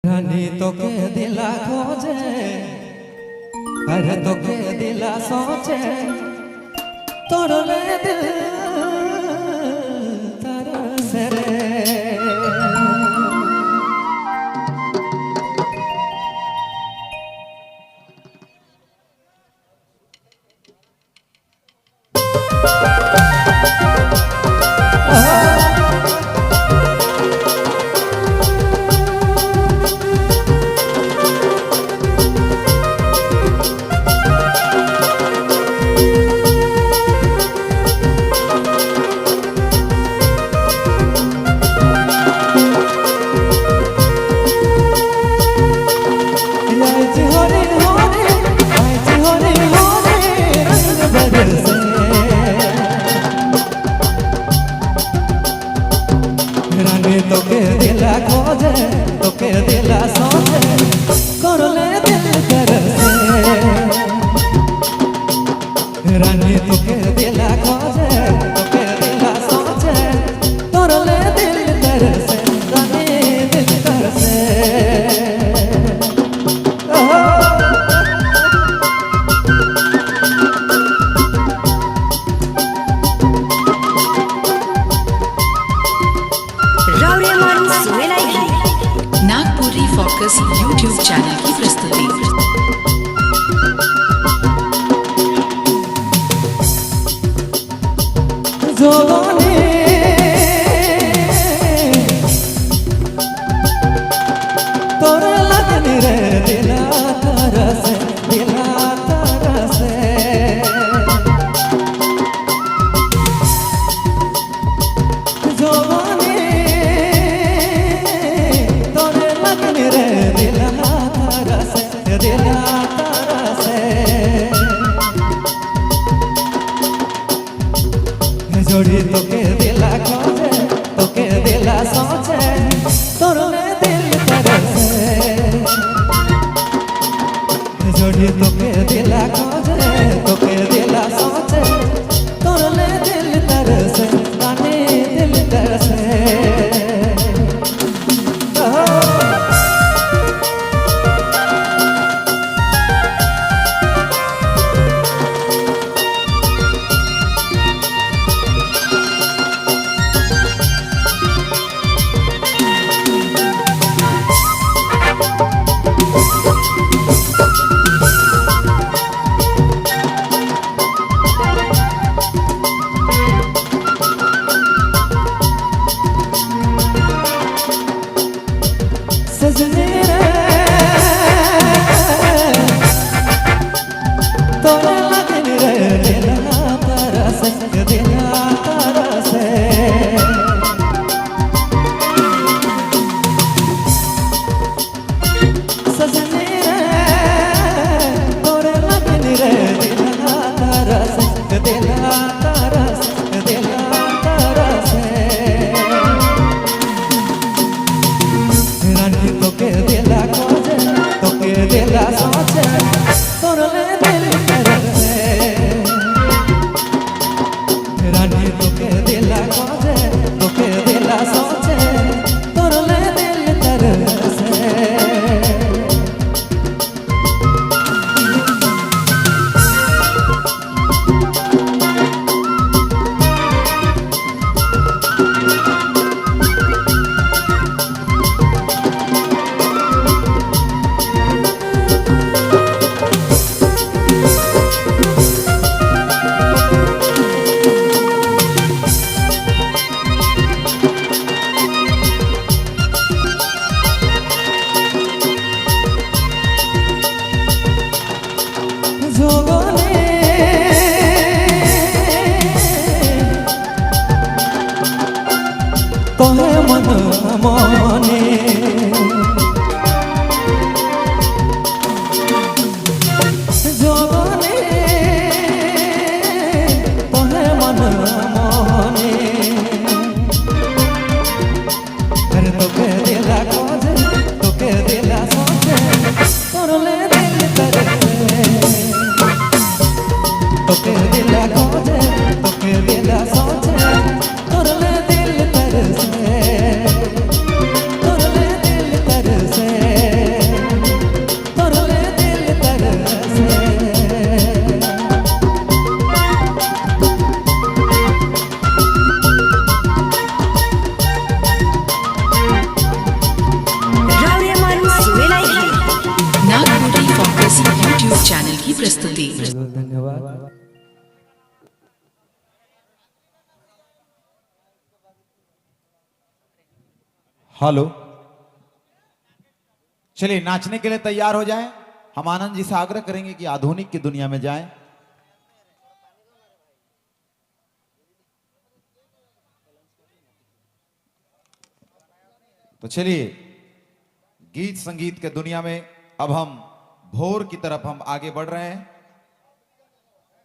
रानी तोके दिला खोजे, अरे तोके दिला सोचे, तोड़ले दिल तरसे रे। तोके दिला खोजे, तोके दिला सोचे, करले दिल तरसे। रानी तोके दिला खोजे, तोके दिला सोचे, करले दिल तरसे, रानी दिल तरसे। नागपुरी फोकस यूट्यूब चैनल की प्रस्तुति। तोरे लगनी रे दिला तरसे, दिला तरसे। जोड़ी तोके दिला खोजे, तोके दिला सोचे, तोड़ले दिल तरसे। जोड़ी तोके दिला खोजे, तोके दिला सोचे, तोड़ले दिल तरसे, रानी दिल तरसे। सजने रे तोरे लगनी रे दिला तरसे, दिला तरसे। सजने रे तोरे लगनी रे दिला तरसे, दिला तरसे, दिला तरसे। रानी तोके दिला खोजे, तोके दिला सोचे, तोड़ले दिल तरसे। रानी तोके दिला खोजे, तोके दिला सोचे, तोड़ले दिल तरसे। कहे मन मने जोगने, कहे मन मने। अरे तोके दिला खोजे, तोके दिला सोचे, तोड़ले दिल तरसे। तोके दिला खोजे, तोके दिला सोचे, तोड़ले दिल तरसे, तोड़ले दिल तरसे। प्रस्तुति। धन्यवाद। हेलो, चलिए नाचने के लिए तैयार हो जाएं। हम आनंद जी से आग्रह करेंगे कि आधुनिक की दुनिया में जाएं। तो चलिए गीत संगीत के दुनिया में अब हम भोर की तरफ हम आगे बढ़ रहे हैं।